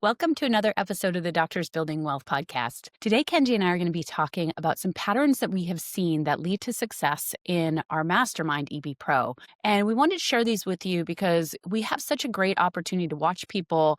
Welcome to another episode of the Doctors Building Wealth podcast. Today, Kenji and I are going to be talking about some patterns that we have seen that lead to success in our mastermind, EB Pro. And we wanted to share these with you because we have such a great opportunity to watch people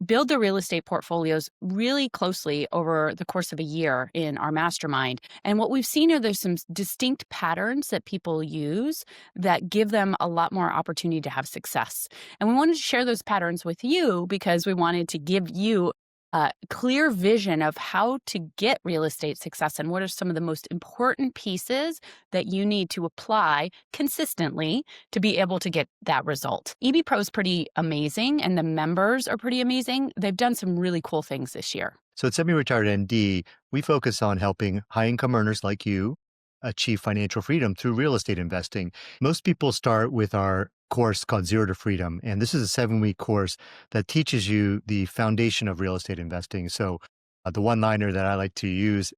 build their real estate portfolios really closely over the course of a year in our mastermind. And what we've seen are there's some distinct patterns that people use that give them a lot more opportunity to have success. And we wanted to share those patterns with you because we wanted to give you a clear vision of how to get real estate success and what are some of the most important pieces that you need to apply consistently to be able to get that result. EB Pro is pretty amazing and the members are pretty amazing. They've done some really cool things this year. So at Semi-Retired ND, we focus on helping high-income earners like you achieve financial freedom through real estate investing. Most people start with our course called Zero to Freedom, and this is a 7-week course that teaches you the foundation of real estate investing. So the one-liner that I like to use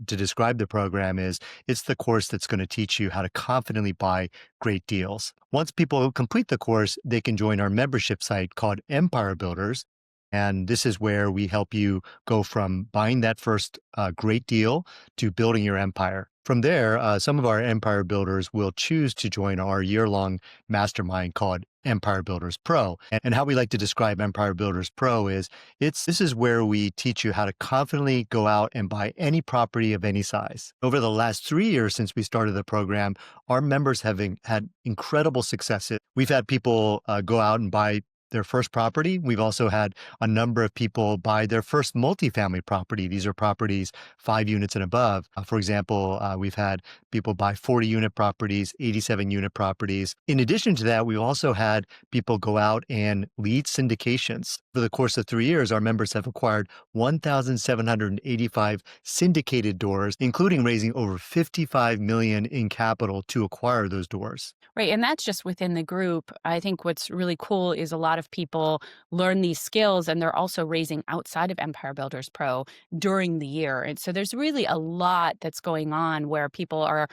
to describe the program is, it's the course that's going to teach you how to confidently buy great deals. Once people complete the course, they can join our membership site called Empire Builders. And this is where we help you go from buying that first great deal to building your empire. From there, some of our empire builders will choose to join our year-long mastermind called Empire Builders Pro. And how we like to describe Empire Builders Pro is, this is where we teach you how to confidently go out and buy any property of any size. Over the last 3 years since we started the program, our members have had incredible successes. We've had people go out and buy their first property. We've also had a number of people buy their first multifamily property. These are properties 5 units and above. For example, we've had people buy 40-unit properties, 87-unit properties. In addition to that, we've also had people go out and lead syndications. For the course of 3 years, our members have acquired 1,785 syndicated doors, including raising over $55 million in capital to acquire those doors. Right. And that's just within the group. I think what's really cool is a lot of people learn these skills and they're also raising outside of Empire Builders Pro during the year. And so there's really a lot that's going on where people are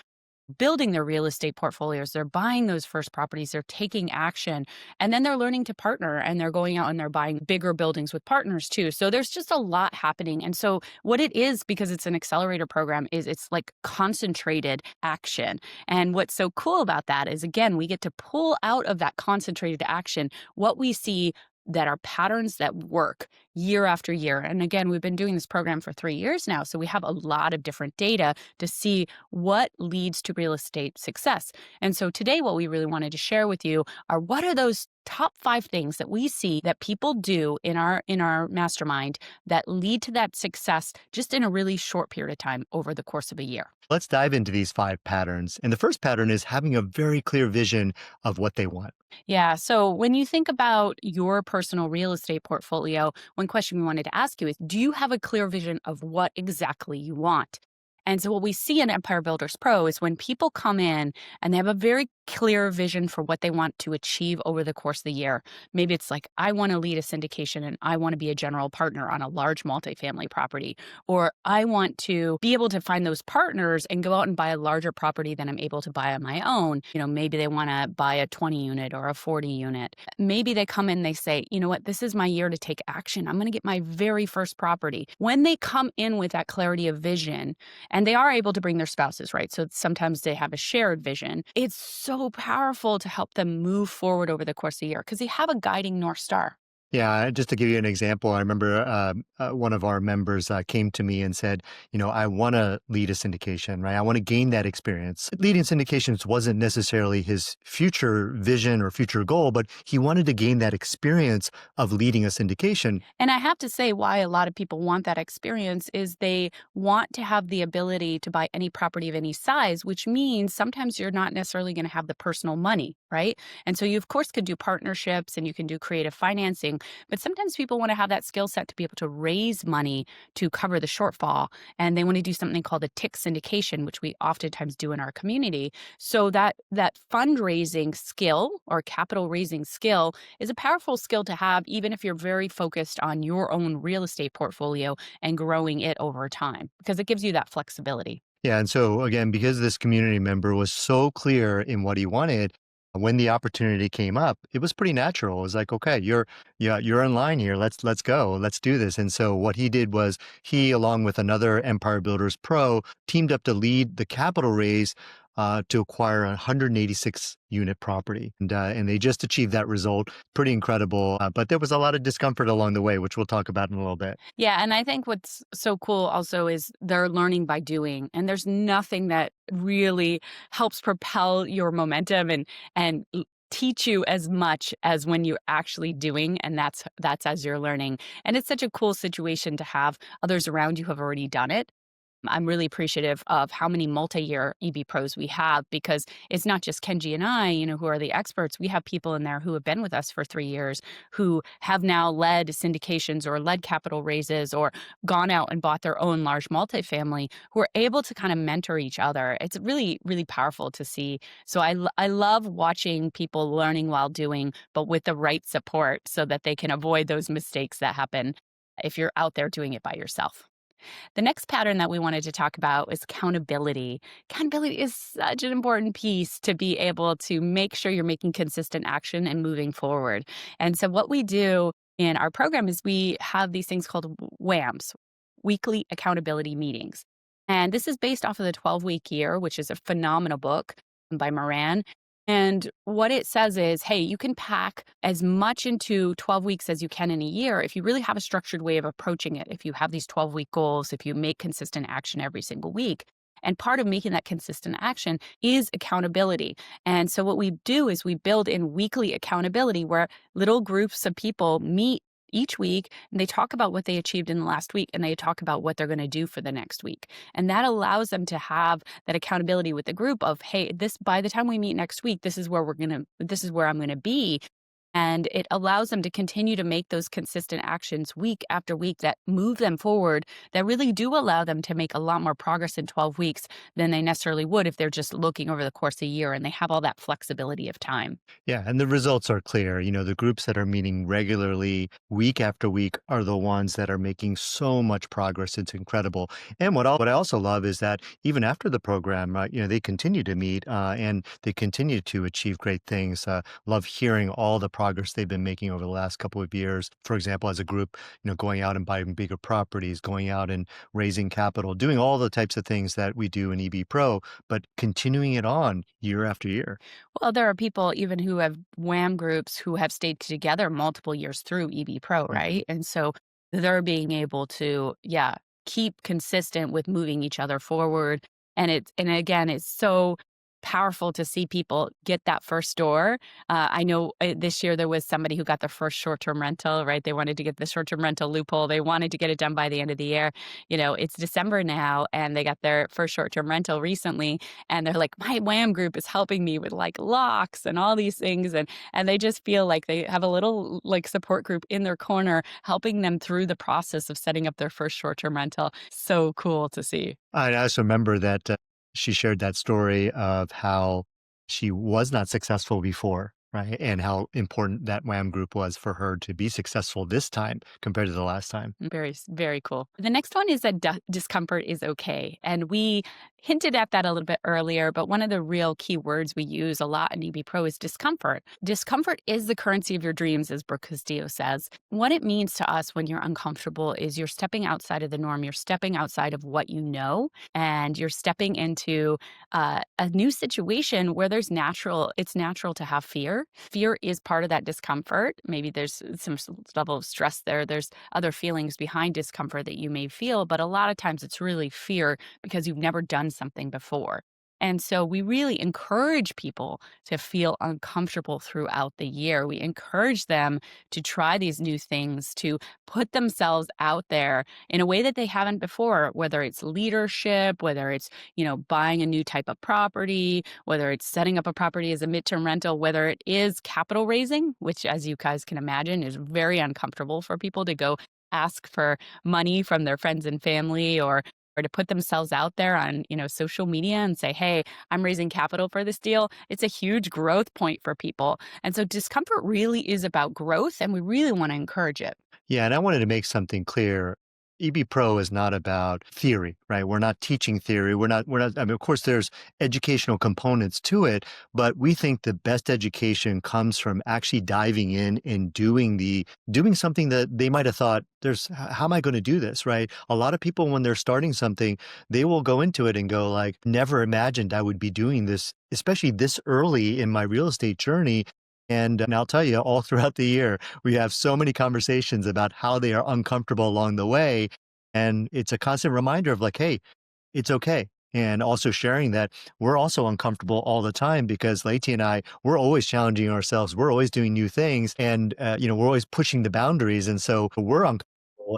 building their real estate portfolios. They're buying those first properties, they're taking action, and then they're learning to partner and they're going out and they're buying bigger buildings with partners too. So there's just a lot happening. And so what it is, because it's an accelerator program, is it's like concentrated action. And what's so cool about that is, again, we get to pull out of that concentrated action what we see that are patterns that work year after year. And again, we've been doing this program for 3 years now. So we have a lot of different data to see what leads to real estate success. And so today, what we really wanted to share with you are what are those top 5 things that we see that people do in our mastermind that lead to that success just in a really short period of time over the course of a year. Let's dive into these 5 patterns. And the first pattern is having a very clear vision of what they want. Yeah. So when you think about your personal real estate portfolio, one question we wanted to ask you is, do you have a clear vision of what exactly you want? And so what we see in Empire Builders Pro is when people come in and they have a very clear vision for what they want to achieve over the course of the year. Maybe it's like, I want to lead a syndication and I want to be a general partner on a large multifamily property, or I want to be able to find those partners and go out and buy a larger property than I'm able to buy on my own. Maybe they want to buy a 20 unit or a 40 unit. Maybe they come in and they say, you know what, this is my year to take action. I'm going to get my very first property. When they come in with that clarity of vision, and they are able to bring their spouses, right? So sometimes they have a shared vision. It's so powerful to help them move forward over the course of the year because they have a guiding North Star. Yeah, just to give you an example, I remember one of our members came to me and said, I want to lead a syndication, right? I want to gain that experience. Leading syndications wasn't necessarily his future vision or future goal, but he wanted to gain that experience of leading a syndication. And I have to say why a lot of people want that experience is they want to have the ability to buy any property of any size, which means sometimes you're not necessarily going to have the personal money, right? And so you, of course, could do partnerships and you can do creative financing. But sometimes people want to have that skill set to be able to raise money to cover the shortfall. And they want to do something called a TIC syndication, which we oftentimes do in our community. So that fundraising skill or capital raising skill is a powerful skill to have, even if you're very focused on your own real estate portfolio and growing it over time, because it gives you that flexibility. Yeah. And so again, because this community member was so clear in what he wanted, When the opportunity came up, it was pretty natural. It was like, okay, yeah, you're in line here. Let's go. Let's do this. And so what he did was he, along with another Empire Builders Pro, teamed up to lead the capital raise to acquire a 186 unit property. And they just achieved that result. Pretty incredible. But there was a lot of discomfort along the way, which we'll talk about in a little bit. Yeah, and I think what's so cool also is they're learning by doing, and there's nothing that really helps propel your momentum and teach you as much as when you're actually doing, and that's as you're learning. And it's such a cool situation to have others around you who have already done it. I'm really appreciative of how many multi-year EB pros we have because it's not just Kenji and I, who are the experts. We have people in there who have been with us for 3 years who have now led syndications or led capital raises or gone out and bought their own large multifamily who are able to kind of mentor each other. It's really, really powerful to see. So I love watching people learning while doing, but with the right support so that they can avoid those mistakes that happen if you're out there doing it by yourself. The next pattern that we wanted to talk about is accountability. Accountability is such an important piece to be able to make sure you're making consistent action and moving forward. And so, what we do in our program is we have these things called WAMs, weekly accountability meetings. And this is based off of the 12-week year, which is a phenomenal book by Moran. And what it says is, hey, you can pack as much into 12 weeks as you can in a year if you really have a structured way of approaching it. If you have these 12-week goals, if you make consistent action every single week. And part of making that consistent action is accountability. And so what we do is we build in weekly accountability where little groups of people meet each week and they talk about what they achieved in the last week and they talk about what they're going to do for the next week. And that allows them to have that accountability with the group of, hey, this by the time we meet next week, this is where this is where I'm going to be. And it allows them to continue to make those consistent actions week after week that move them forward, that really do allow them to make a lot more progress in 12 weeks than they necessarily would if they're just looking over the course of a year and they have all that flexibility of time. Yeah, and the results are clear. The groups that are meeting regularly week after week are the ones that are making so much progress. It's incredible. And what I also love is that even after the program, they continue to meet and they continue to achieve great things. Love hearing all the progress they've been making over the last couple of years. For example, as a group, going out and buying bigger properties, going out and raising capital, doing all the types of things that we do in EB Pro, but continuing it on year after year. Well, there are people even who have WAM groups who have stayed together multiple years through EB Pro, Mhm. right? And so they're being able to, yeah, keep consistent with moving each other forward. And again, it's so powerful to see people get that first door. I know this year there was somebody who got their first short-term rental, right? They wanted to get the short-term rental loophole. They wanted to get it done by the end of the year. It's December now, and they got their first short-term rental recently, and they're like, my WAM group is helping me with like locks and all these things. And they just feel like they have a little like support group in their corner helping them through the process of setting up their first short-term rental. So cool to see. I also remember that she shared that story of how she was not successful before, right? And how important that WAM group was for her to be successful this time compared to the last time. Very cool. The next one is that discomfort is okay. And we hinted at that a little bit earlier, but one of the real key words we use a lot in EB Pro is discomfort. Discomfort is the currency of your dreams, as Brooke Castillo says. What it means to us when you're uncomfortable is you're stepping outside of the norm, you're stepping outside of what you know, and you're stepping into a new situation where it's natural to have fear. Fear is part of that discomfort. Maybe there's some level of stress there. There's other feelings behind discomfort that you may feel, but a lot of times it's really fear because you've never done something before. And so we really encourage people to feel uncomfortable throughout the year. We encourage them to try these new things, to put themselves out there in a way that they haven't before, whether it's leadership, whether it's, buying a new type of property, whether it's setting up a property as a midterm rental, whether it is capital raising, which as you guys can imagine is very uncomfortable for people to go ask for money from their friends and family or to put themselves out there on, social media and say, "Hey, I'm raising capital for this deal." It's a huge growth point for people. And so discomfort really is about growth and we really want to encourage it. Yeah, and I wanted to make something clear. EB Pro is not about theory, right? We're not teaching theory. We're not, I mean, of course, there's educational components to it, but we think the best education comes from actually diving in and doing something that they might have thought, how am I going to do this, right? A lot of people, when they're starting something, they will go into it and go like, never imagined I would be doing this, especially this early in my real estate journey. And I'll tell you, all throughout the year, we have so many conversations about how they are uncomfortable along the way. And it's a constant reminder of like, hey, it's okay. And also sharing that we're also uncomfortable all the time because Leti and I, we're always challenging ourselves. We're always doing new things and, we're always pushing the boundaries. And so we're uncomfortable.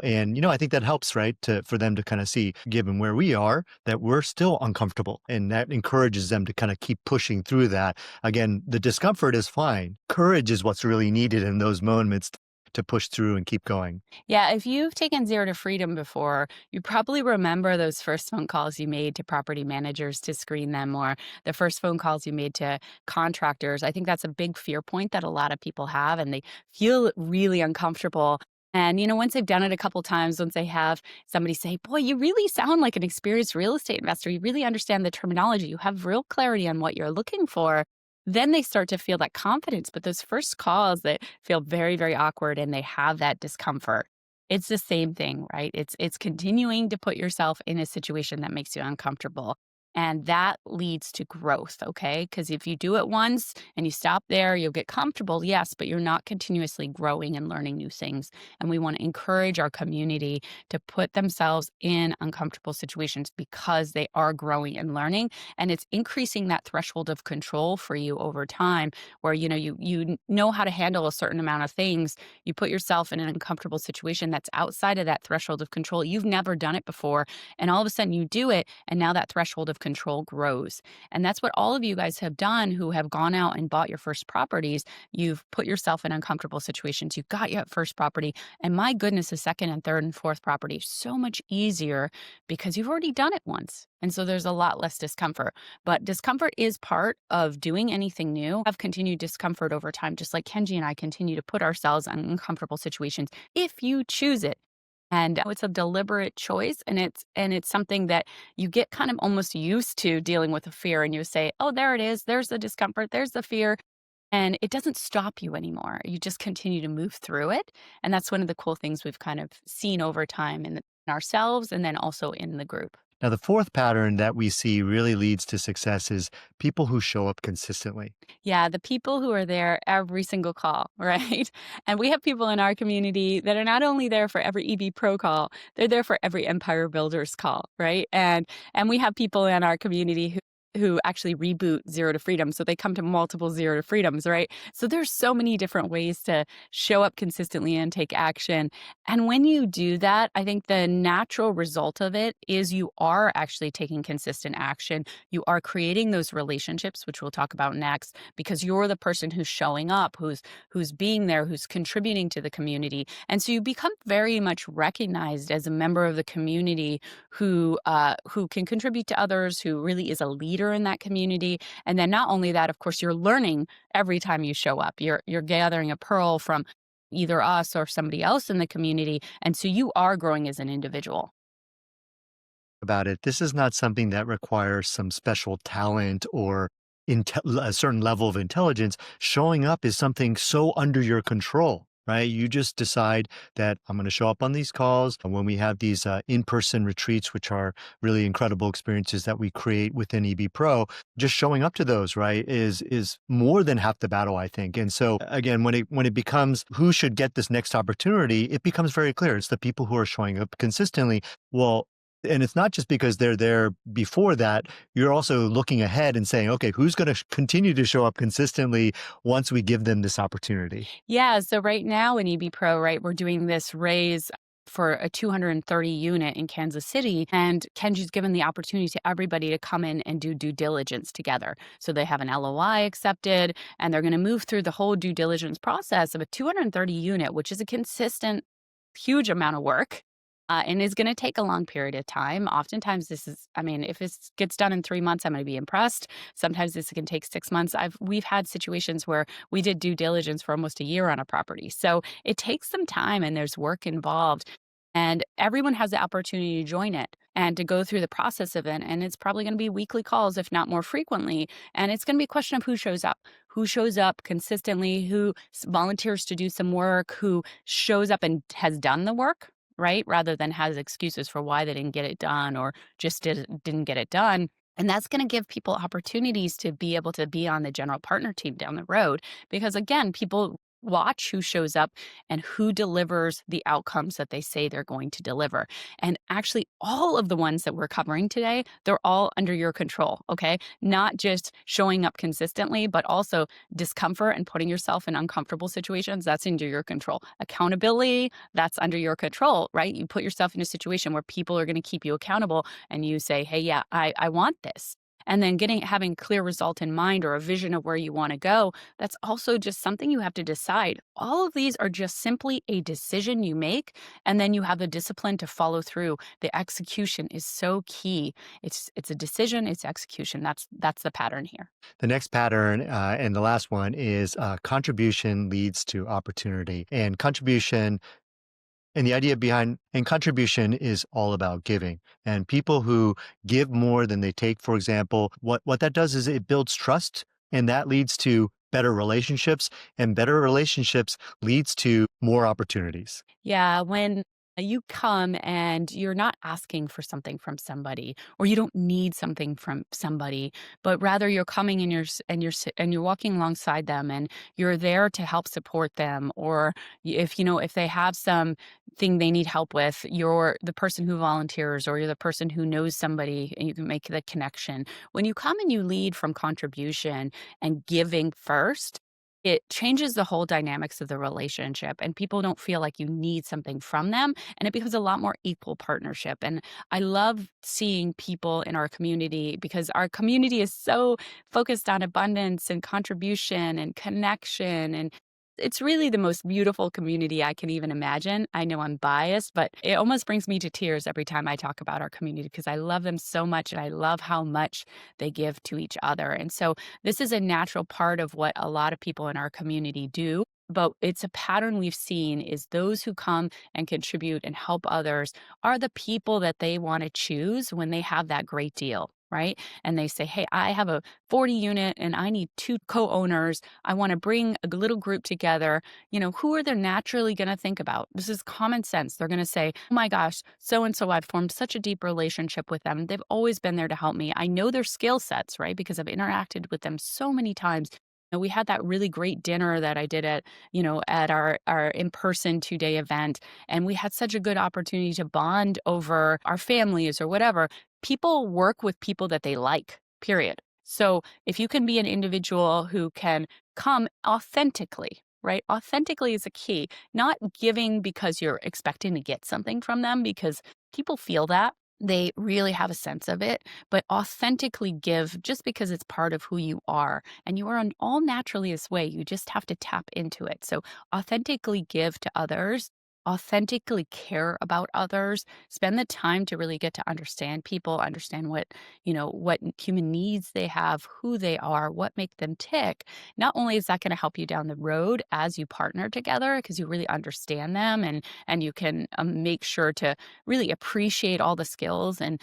And, I think that helps, right? For them to kind of see, given where we are, that we're still uncomfortable. And that encourages them to kind of keep pushing through that. Again, the discomfort is fine. Courage is what's really needed in those moments to push through and keep going. Yeah, if you've taken Zero to Freedom before, you probably remember those first phone calls you made to property managers to screen them, or the first phone calls you made to contractors. I think that's a big fear point that a lot of people have, and they feel really uncomfortable. And, once they've done it a couple times, once they have somebody say, "Boy, you really sound like an experienced real estate investor. You really understand the terminology. You have real clarity on what you're looking for." Then they start to feel that confidence. But those first calls that feel very, very awkward and they have that discomfort. It's the same thing, right? It's continuing to put yourself in a situation that makes you uncomfortable. And that leads to growth, okay? Because if you do it once and you stop there, you'll get comfortable, yes, but you're not continuously growing and learning new things. And we want to encourage our community to put themselves in uncomfortable situations because they are growing and learning. And it's increasing that threshold of control for you over time, where you know how to handle a certain amount of things. You put yourself in an uncomfortable situation that's outside of that threshold of control. You've never done it before, and all of a sudden you do it, and now that threshold of control grows. And that's what all of you guys have done who have gone out and bought your first properties. You've put yourself in uncomfortable situations. You've got your first property, and my goodness, the second and third and fourth property is so much easier because you've already done it once. And so there's a lot less discomfort. But discomfort is part of doing anything new. Have continued discomfort over time, just like Kenji and I continue to put ourselves in uncomfortable situations if you choose it. And it's a deliberate choice, and it's something that you get kind of almost used to dealing with a fear, and you say, "Oh, there it is. There's the discomfort. There's the fear." And it doesn't stop you anymore. You just continue to move through it. And that's one of the cool things we've kind of seen over time in ourselves and then also in the group. Now, the fourth pattern that we see really leads to success is people who show up consistently. Yeah, the people who are there every single call, right? And we have people in our community that are not only there for every EB Pro call, they're there for every Empire Builders call, right? And we have people in our community who actually reboot Zero to Freedom. So they come to multiple Zero to Freedoms, right? So there's so many different ways to show up consistently and take action. And when you do that, I think the natural result of it is you are actually taking consistent action. You are creating those relationships, which we'll talk about next, because you're the person who's showing up, who's being there, who's contributing to the community. And so you become very much recognized as a member of the community who can contribute to others, who really is a leader in that community. And then not only that, of course, you're learning every time you show up. You're gathering a pearl from either us or somebody else in the community. And so you are growing as an individual. About it. This is not something that requires some special talent or a certain level of intelligence. Showing up is something so under your control, right? You just decide that I'm going to show up on these calls. And when we have these in-person retreats, which are really incredible experiences that we create within EB Pro, just showing up to those, right, is more than half the battle, I think. And so again, when it becomes who should get this next opportunity, it becomes very clear. It's the people who are showing up consistently. Well, and it's not just because they're there before that. You're also looking ahead and saying, okay, who's going to continue to show up consistently once we give them this opportunity? Yeah. So right now in EB Pro, right, we're doing this raise for a 230 unit in Kansas City. And Kenji's given the opportunity to everybody to come in and do due diligence together. So they have an LOI accepted, and they're going to move through the whole due diligence process of a 230 unit, which is a consistent, huge amount of work. And is going to take a long period of time. Oftentimes, if this gets done in 3 months, I'm going to be impressed. Sometimes this can take 6 months. We've had situations where we did due diligence for almost a year on a property. So it takes some time and there's work involved. And everyone has the opportunity to join it and to go through the process of it. And it's probably going to be weekly calls, if not more frequently. And it's going to be a question of who shows up consistently, volunteers to do some work, who shows up and has done the work, right? Rather than has excuses for why they didn't get it done or didn't get it done. And that's going to give people opportunities to be able to be on the general partner team down the road. Because again, people watch who shows up and who delivers the outcomes that they say they're going to deliver. And actually, all of the ones that we're covering today, they're all under your control, okay? Not just showing up consistently, but also discomfort and putting yourself in uncomfortable situations, that's under your control. Accountability, that's under your control, right? You put yourself in a situation where people are going to keep you accountable and you say, hey, yeah, I want this. And then having clear result in mind or a vision of where you want to go, that's also just something you have to decide. All of these are just simply a decision you make, and then you have the discipline to follow through. The execution is so key. It's a decision, it's execution. That's the pattern here. The next pattern, and the last one is contribution leads to opportunity. And the idea behind and contribution is all about giving. And people who give more than they take, for example, what that does is it builds trust, and that leads to better relationships, and better relationships leads to more opportunities. Yeah, when you come and you're not asking for something from somebody, or you don't need something from somebody, but rather you're coming and and you're walking alongside them, and you're there to help support them, or if they have something they need help with, you're the person who volunteers, or you're the person who knows somebody, and you can make the connection. When you come and you lead from contribution and giving first, it changes the whole dynamics of the relationship, and people don't feel like you need something from them, and it becomes a lot more equal partnership. And I love seeing people in our community, because our community is so focused on abundance and contribution and connection, and it's really the most beautiful community I can even imagine. I know I'm biased, but it almost brings me to tears every time I talk about our community, because I love them so much and I love how much they give to each other. And so this is a natural part of what a lot of people in our community do. But it's a pattern we've seen, is those who come and contribute and help others are the people that they want to choose when they have that great deal, right? And they say, hey, I have a 40 unit and I need two co-owners. I want to bring a little group together. Who are they naturally going to think about? This is common sense. They're going to say, oh my gosh, so and so, I've formed such a deep relationship with them. They've always been there to help me. I know their skill sets, right? Because I've interacted with them so many times. We had that really great dinner that I did at our in-person 2-day event. And we had such a good opportunity to bond over our families or whatever. People work with people that they like, period. So if you can be an individual who can come authentically, right? Authentically is a key, not giving because you're expecting to get something from them, because people feel that. They really have a sense of it, but authentically give just because it's part of who you are. And you are all naturally this way. You just have to tap into it. So authentically give to others, authentically care about others, spend the time to really get to understand people, understand what human needs they have, who they are, what make them tick. Not only is that going to help you down the road as you partner together, because you really understand them, and you can make sure to really appreciate all the skills and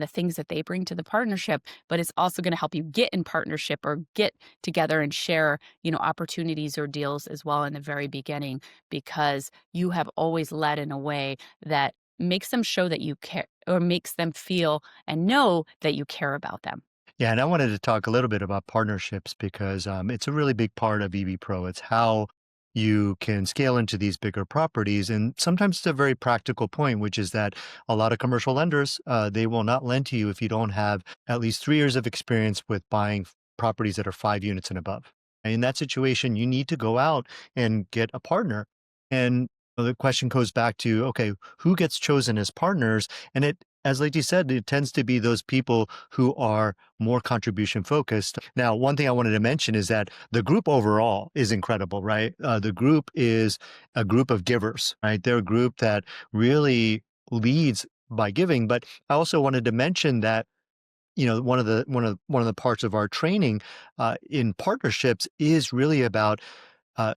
the things that they bring to the partnership, but it's also going to help you get in partnership or get together and share opportunities or deals as well in the very beginning, because you have always led in a way that makes them show that you care, or makes them feel and know that you care about them. Yeah, and I wanted to talk a little bit about partnerships because it's a really big part of EV Pro. It's how you can scale into these bigger properties, and sometimes it's a very practical point, which is that a lot of commercial lenders they will not lend to you if you don't have at least 3 years of experience with buying properties that are 5 units and above. And in that situation, you need to go out and get a partner. And the question goes back to, okay, who gets chosen as partners? And as Leti said, it tends to be those people who are more contribution focused. Now, one thing I wanted to mention is that the group overall is incredible, right? The group is a group of givers, right? They're a group that really leads by giving. But I also wanted to mention that one of the parts of our training in partnerships is really about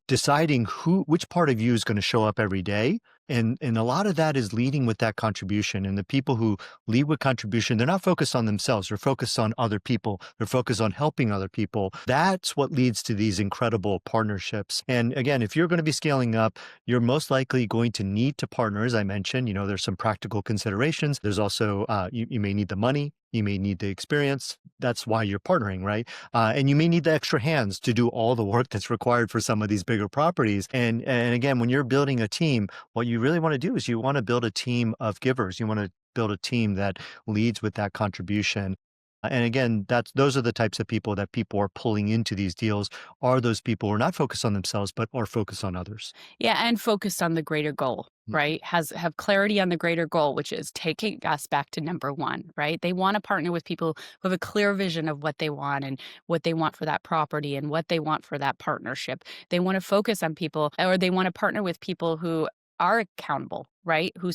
deciding which part of you is going to show up every day, And a lot of that is leading with that contribution. And the people who lead with contribution, they're not focused on themselves. They're focused on other people. They're focused on helping other people. That's what leads to these incredible partnerships. And again, if you're going to be scaling up, you're most likely going to need to partner. As I mentioned, there's some practical considerations. There's also, you may need the money. You may need the experience. That's why you're partnering, right? And you may need the extra hands to do all the work that's required for some of these bigger properties. And again, when you're building a team, what you really want to do is you want to build a team of givers. You want to build a team that leads with that contribution. And again, those are the types of people that people are pulling into these deals, are those people who are not focused on themselves, but are focused on others. Yeah, and focus on the greater goal, right? Have clarity on the greater goal, which is taking us back to number one, right? They want to partner with people who have a clear vision of what they want and what they want for that property and what they want for that partnership. They want to focus on people, or they want to partner with people who are accountable, right? Who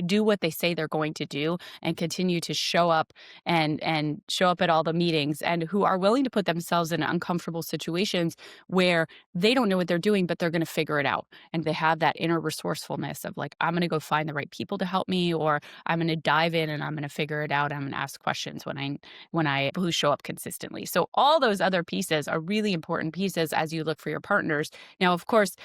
do what they say they're going to do and continue to show up and show up at all the meetings, and who are willing to put themselves in uncomfortable situations where they don't know what they're doing, but they're going to figure it out. And they have that inner resourcefulness of like, I'm going to go find the right people to help me, or I'm going to dive in and I'm going to figure it out. I'm going to ask questions when I who show up consistently. So all those other pieces are really important pieces as you look for your partners. Now, of course,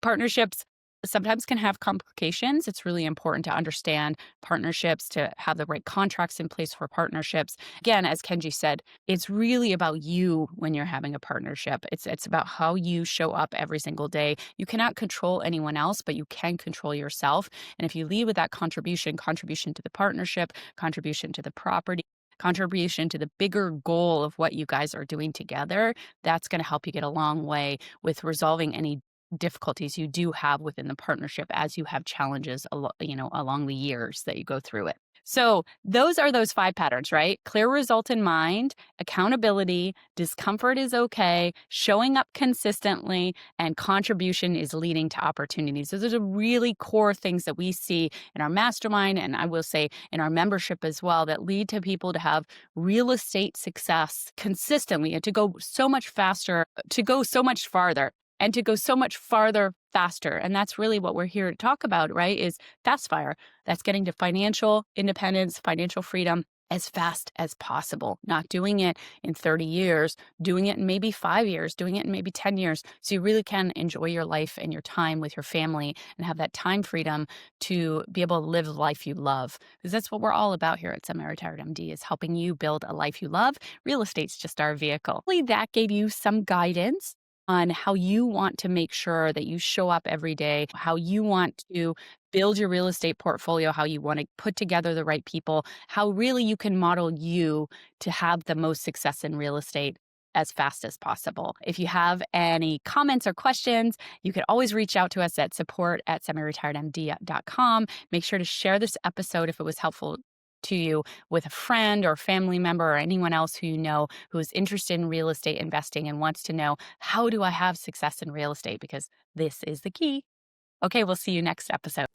partnerships sometimes can have complications. It's really important to understand partnerships, to have the right contracts in place for partnerships. Again, as Kenji said, it's really about you when you're having a partnership. It's about how you show up every single day. You cannot control anyone else, but you can control yourself. And if you lead with that contribution to the partnership, contribution to the property, contribution to the bigger goal of what you guys are doing together, that's going to help you get a long way with resolving any difficulties you do have within the partnership as you have challenges along the years that you go through it. So those are those 5 patterns, right? Clear result in mind, accountability, discomfort is okay, showing up consistently, and contribution is leading to opportunities. So those are really core things that we see in our mastermind, and I will say in our membership as well, that lead to people to have real estate success consistently and to go so much faster, to go so much farther, and to go so much farther faster. And that's really what we're here to talk about, right? Is fast fire. That's getting to financial independence, financial freedom as fast as possible, not doing it in 30 years, doing it in maybe 5 years, doing it in maybe 10 years. So you really can enjoy your life and your time with your family and have that time freedom to be able to live the life you love. Because that's what we're all about here at Semi-Retired MD, is helping you build a life you love. Real estate's just our vehicle. Hopefully that gave you some guidance on how you want to make sure that you show up every day, how you want to build your real estate portfolio, how you want to put together the right people, how really you can model you to have the most success in real estate as fast as possible. If you have any comments or questions, you can always reach out to us at support@semiretiredmd.com. Make sure to share this episode if it was helpful to you with a friend or family member or anyone else who you know who is interested in real estate investing and wants to know, how do I have success in real estate? Because this is the key. Okay, we'll see you next episode.